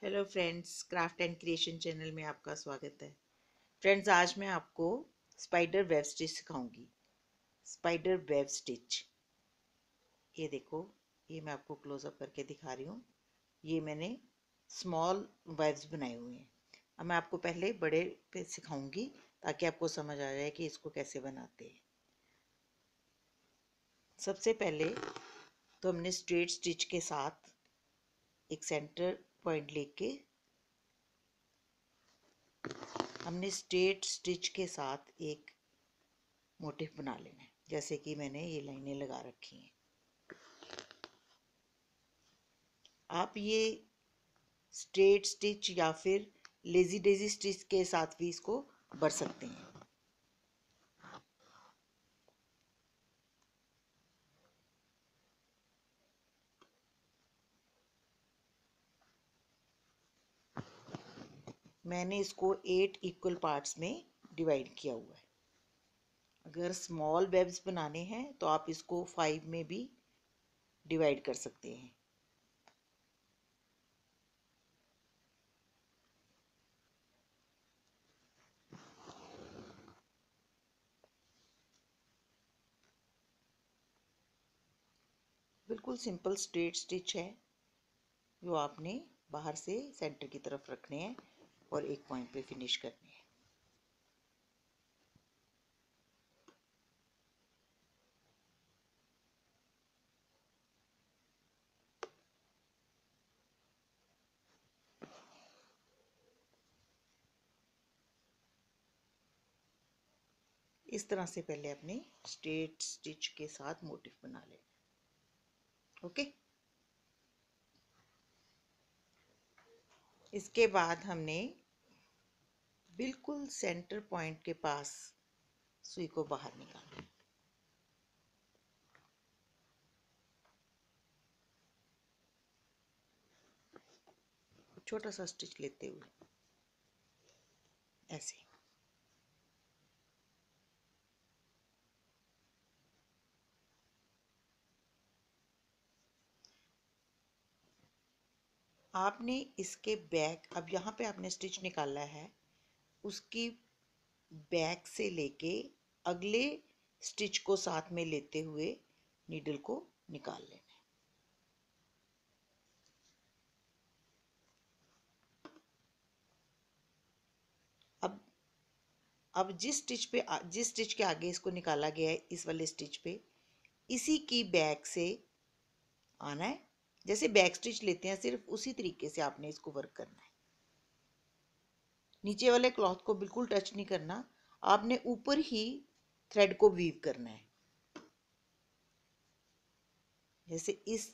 Hello friends, craft and creation channel में आपका स्वागत है। फ्रेंड्स, आज मैं आपको स्पाइडर वेब स्टिच सिखाऊंगी। स्पाइडर वेब स्टिच, ये देखो, ये मैं आपको क्लोजअप करके दिखा रही हूँ। ये मैंने स्मॉल वेब्स बनाए हुए हैं। अब मैं आपको पहले बड़े पे सिखाऊंगी ताकि आपको समझ आ जाए कि इसको कैसे बनाते हैं। सबसे पहले तो हमने स्ट्रेट स्टिच के साथ एक सेंटर पॉइंट लेके हमने स्ट्रेट स्टिच के साथ एक मोटिफ बना लेना है। जैसे कि मैंने ये लाइनें लगा रखी हैं। आप ये स्ट्रेट स्टिच या फिर लेजी डेजी स्टिच के साथ भी इसको भर सकते हैं। मैंने इसको 8 इक्वल पार्ट्स में डिवाइड किया हुआ है। अगर स्मॉल वेब्स बनाने हैं तो आप इसको 5 में भी डिवाइड कर सकते हैं। बिल्कुल सिंपल स्ट्रेट स्टिच है जो आपने बाहर से सेंटर की तरफ रखने हैं और एक पॉइंट पे फिनिश करने हैं। इस तरह से पहले अपने स्ट्रेट स्टिच के साथ मोटिफ बना लेना। ओके, इसके बाद हमने बिल्कुल सेंटर पॉइंट के पास सुई को बाहर निकालना है। छोटा सा स्टिच लेते हुए ऐसे। आपने इसके बैक, अब यहाँ पे आपने स्टिच निकाला है, उसकी बैक से लेके अगले स्टिच को साथ में लेते हुए नीडल को निकाल लेना है। अब जिस स्टिच के आगे इसको निकाला गया है, इस वाले स्टिच पे इसी की बैक से आना है। जैसे बैक स्टिच लेते हैं, सिर्फ उसी तरीके से आपने इसको वर्क करना है। नीचे वाले क्लॉथ को बिल्कुल टच नहीं करना, आपने ऊपर ही थ्रेड को वीव करना है। जैसे इस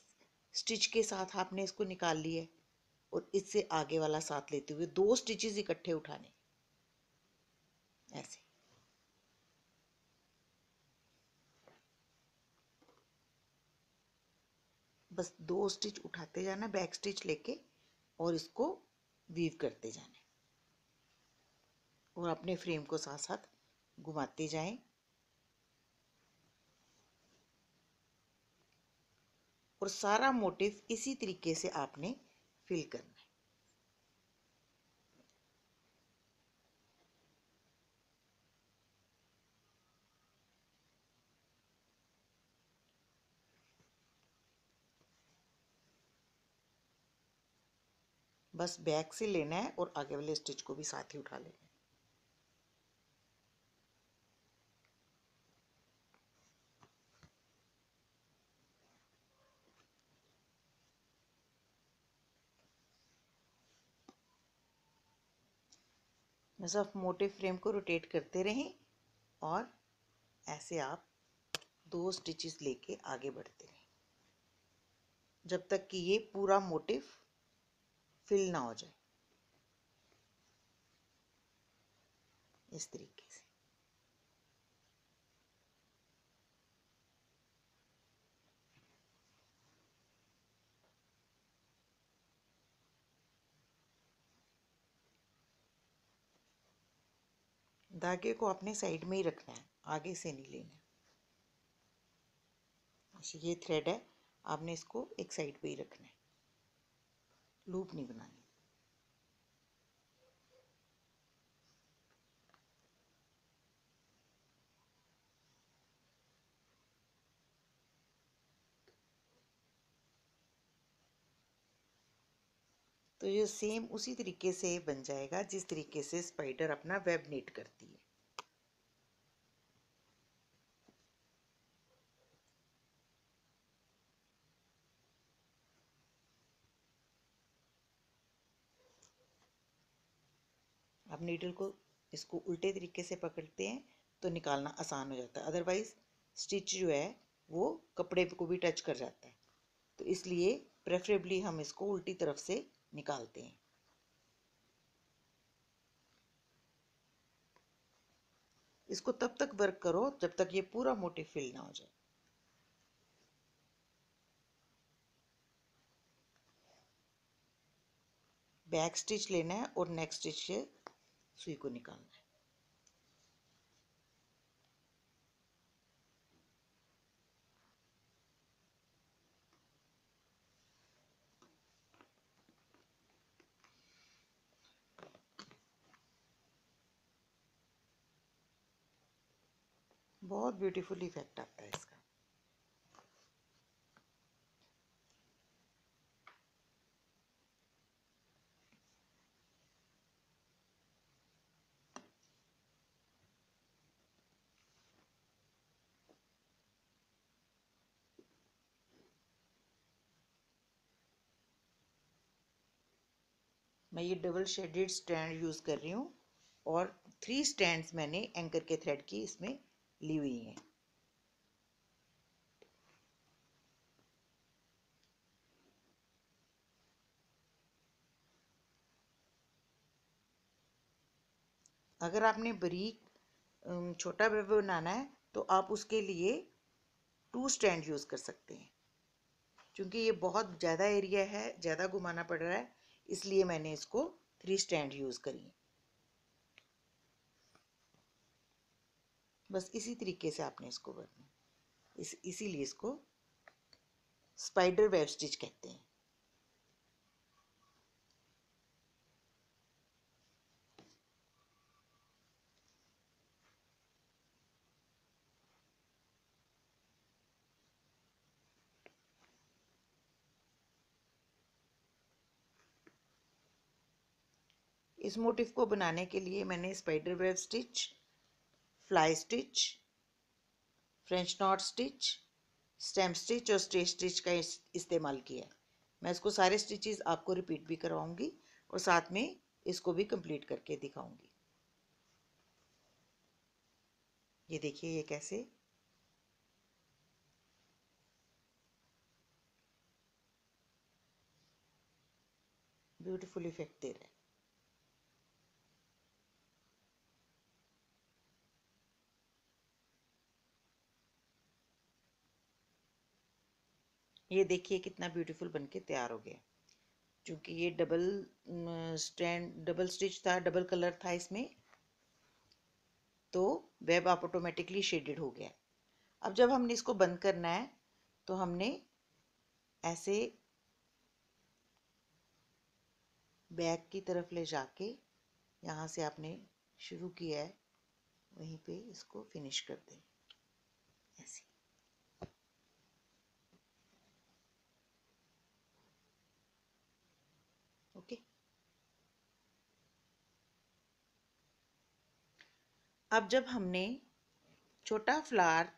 स्टिच के साथ आपने इसको निकाल लिया है और इससे आगे वाला साथ लेते हुए 2 स्टिचेस इकट्ठे उठाने, ऐसे। बस 2 स्टिच उठाते जाना बैक स्टिच लेके और इसको वीव करते जाना और अपने फ्रेम को साथ साथ घुमाते जाएं और सारा मोटिव इसी तरीके से आपने फिल करना है। बस बैक से लेना है और आगे वाले स्टिच को भी साथ ही उठा लेना है। बस आप मोटे फ्रेम को रोटेट करते रहें और ऐसे आप 2 स्टिचेस लेके आगे बढ़ते रहें जब तक कि ये पूरा मोटिव फिल ना हो जाए, इस तरीके से। धागे को अपने साइड में ही रखना है, आगे से नहीं लेना। ये थ्रेड है, आपने इसको एक साइड पे ही रखना है, लूप नहीं बनानी। तो ये सेम उसी तरीके से बन जाएगा जिस तरीके से स्पाइडर अपना वेब नीट करती है। आप नीडल को इसको उल्टे तरीके से पकड़ते हैं तो निकालना आसान हो जाता है, अदरवाइज स्टिच जो है वो कपड़े को भी टच कर जाता है। तो इसलिए प्रेफरेबली हम इसको उल्टी तरफ से निकालते हैं। इसको तब तक वर्क करो जब तक ये पूरा मोटिव फिल ना हो जाए। बैक स्टिच लेना है और नेक स्टिच से सुई को निकालना है। बहुत ब्यूटीफुल इफेक्ट आता है इसका। मैं ये डबल शेडेड स्टैंड यूज कर रही हूँ और 3 स्टैंड्स मैंने एंकर के थ्रेड की इसमें ली हुई हैं। अगर आपने बारीक छोटा वेब बनाना है तो आप उसके लिए 2 स्टैंड यूज कर सकते हैं। क्योंकि ये बहुत ज़्यादा एरिया है, ज़्यादा घुमाना पड़ रहा है, इसलिए मैंने इसको 3 स्टैंड यूज करी। बस इसी तरीके से आपने इसको करना, इसीलिए इसको स्पाइडर वेब स्टिच कहते हैं। इस मोटिव को बनाने के लिए मैंने spider web stitch, fly stitch, French not stitch, stem stitch और स्ट्रेट स्टिच का इस्तेमाल किया है। मैं इसको सारे स्टिचेस आपको रिपीट भी करवाऊंगी और साथ में इसको भी कंप्लीट करके दिखाऊंगी। ये देखिए ये कैसे ब्यूटीफुल इफेक्ट दे रहा है। ये देखिए कितना ब्यूटीफुल बनके तैयार हो गया। क्योंकि ये डबल स्टिच था, डबल कलर था इसमें, तो वेब आप ऑटोमेटिकली शेडेड हो गया। अब जब हमने इसको बंद करना है तो हमने ऐसे बैक की तरफ ले जाके, यहाँ से आपने शुरू किया है वहीं पे इसको फिनिश कर दें ऐसे। ओके, अब जब हमने छोटा फ्लावर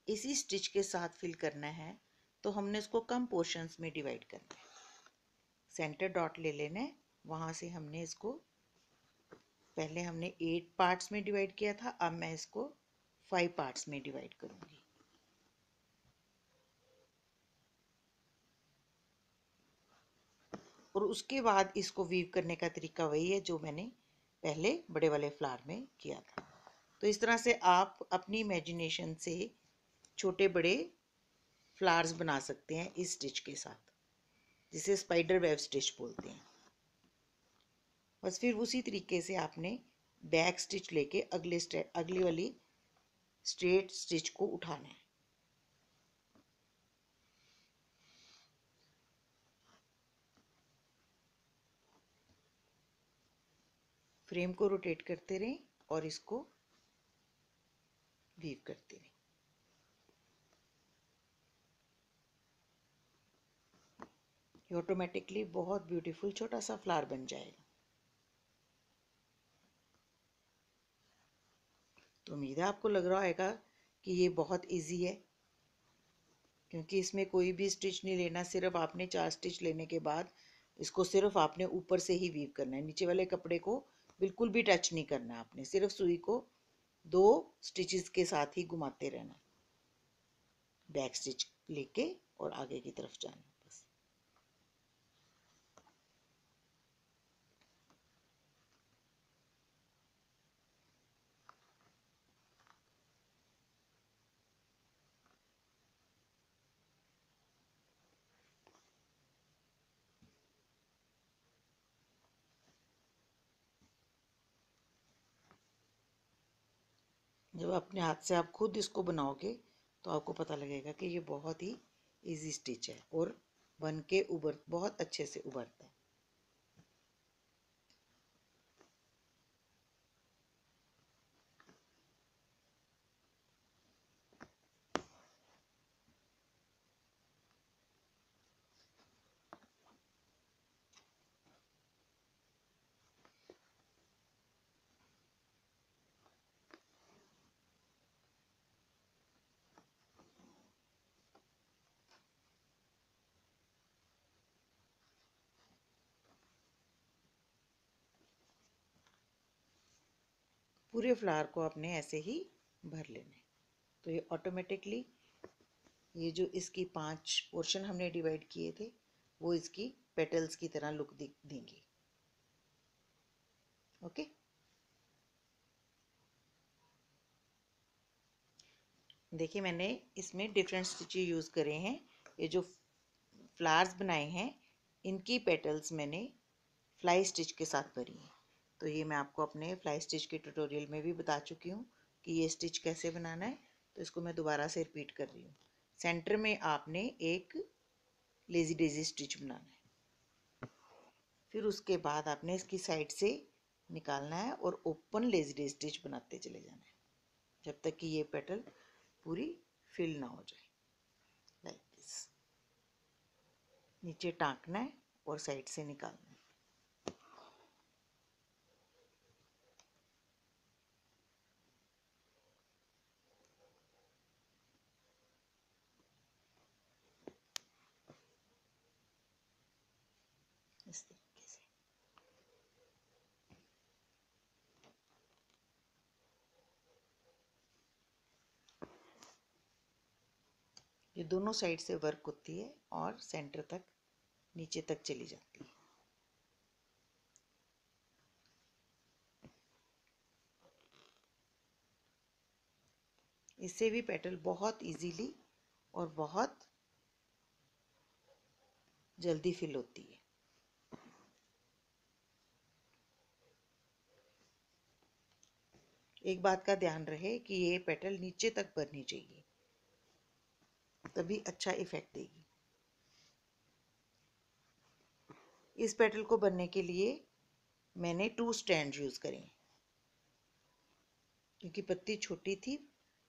इसी स्टिच के साथ फिल करना है तो हमने इसको कम पोर्शंस में डिवाइड करना है। सेंटर डॉट ले लेना है, वहाँ से हमने इसको पहले हमने 8 पार्ट्स में डिवाइड किया था, अब मैं इसको 5 पार्ट्स में डिवाइड करूँगी। और उसके बाद इसको वीव करने का तरीका वही है जो मैंने पहले बड़े वाले फ्लावर में किया था। तो इस तरह से आप अपनी इमेजिनेशन से छोटे बड़े फ्लावर्स बना सकते हैं इस स्टिच के साथ, जिसे स्पाइडर वेब स्टिच बोलते हैं। बस फिर उसी तरीके से आपने बैक स्टिच लेके अगली वाली स्ट्रेट स्टिच को उठाना है। फ्रेम को रोटेट करते रहें और इसको वीव करते रहें। ये ऑटोमेटिकली बहुत ब्यूटीफुल छोटा सा फ्लावर बन जाएगा। तो उम्मीद है आपको लग रहा होगा कि ये बहुत इजी है, क्योंकि इसमें कोई भी स्टिच नहीं लेना, सिर्फ आपने 4 स्टिच लेने के बाद इसको सिर्फ आपने ऊपर से ही वीव करना है, नीचे वाले कपड़े को बिल्कुल भी टच नहीं करना। आपने सिर्फ सुई को 2 स्टिचेस के साथ ही घुमाते रहना, बैक स्टिच लेके और आगे की तरफ जाना बस। जब अपने हाथ से आप खुद इसको बनाओगे तो आपको पता लगेगा कि ये बहुत ही इजी स्टिच है और बन के बहुत अच्छे से उभरता है। पूरे फ्लावर को आपने ऐसे ही भर लेना है। तो ये ऑटोमेटिकली ये जो इसकी 5 पोर्शन हमने डिवाइड किए थे वो इसकी पेटल्स की तरह लुक देंगे। ओके, देखिए मैंने इसमें डिफरेंट स्टिचेस यूज़ करे हैं। ये जो फ्लावर्स बनाए हैं इनकी पेटल्स मैंने फ्लाई स्टिच के साथ भरी हैं। तो ये मैं आपको अपने फ्लाई स्टिच के ट्यूटोरियल में भी बता चुकी हूँ कि ये स्टिच कैसे बनाना है। तो इसको मैं दोबारा से रिपीट कर रही हूँ। सेंटर में आपने एक लेजी डेजी स्टिच बनाना है, फिर उसके बाद आपने इसकी साइड से निकालना है और ओपन लेजी डेजी स्टिच बनाते चले जाना है जब तक कि ये पेटल पूरी फिल ना हो जाए। लाइक दिस, नीचे टाँकना है और साइड से निकालना है। इस तरीके से ये दोनों साइड से वर्क होती है और सेंटर तक नीचे तक चली जाती है। इससे भी पेटल बहुत इजीली और बहुत जल्दी फिल होती है। एक बात का ध्यान रहे कि ये पेटल नीचे तक भरनी चाहिए, तभी अच्छा इफेक्ट देगी। इस पेटल को बनने के लिए मैंने 2 स्टैंड यूज़ करें क्योंकि पत्ती छोटी थी।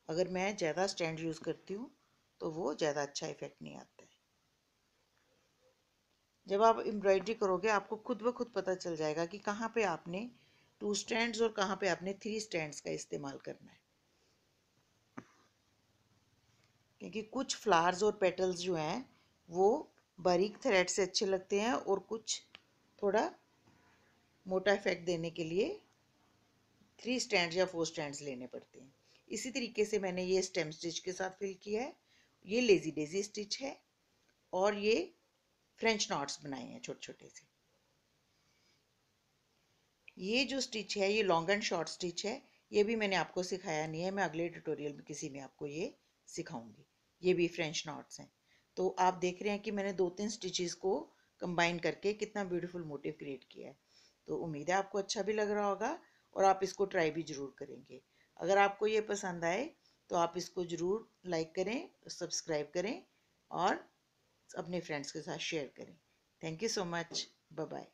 अगर मैं ज़्यादा स्टैंड यूज़ करती हूँ तो वो ज़्यादा अच्छा इफेक्ट नहीं आता है। जब आप एम्ब्रॉयडरी करोगे आपको खुद ब खुद पता चल जाएगा कि कहाँ पे आपने 2 स्टैंड्स और कहाँ पे आपने 3 स्टैंड्स का इस्तेमाल करना है, क्योंकि कुछ फ्लावर्स और पेटल्स जो हैं वो बारीक थ्रेड से अच्छे लगते हैं और कुछ थोड़ा मोटा इफेक्ट देने के लिए 3 स्टैंड्स या 4 स्टैंड्स लेने पड़ते हैं। इसी तरीके से मैंने ये स्टेम स्टिच के साथ फिल किया है। ये लेजी डेजी स्टिच है और ये फ्रेंच नॉट्स बनाए हैं छोटे छोटे से। ये जो स्टिच है ये लॉन्ग एंड शॉर्ट स्टिच है। ये भी मैंने आपको सिखाया नहीं है, मैं अगले ट्यूटोरियल में किसी में आपको ये सिखाऊंगी। ये भी फ्रेंच नॉट्स हैं। तो आप देख रहे हैं कि मैंने 2-3 स्टिचेस को कंबाइन करके कितना ब्यूटीफुल मोटिव क्रिएट किया है। तो उम्मीद है आपको अच्छा भी लग रहा होगा और आप इसको ट्राई भी ज़रूर करेंगे। अगर आपको ये पसंद आए तो आप इसको ज़रूर लाइक करें, सब्सक्राइब करें और अपने फ्रेंड्स के साथ शेयर करें। Thank you so much. Bye bye.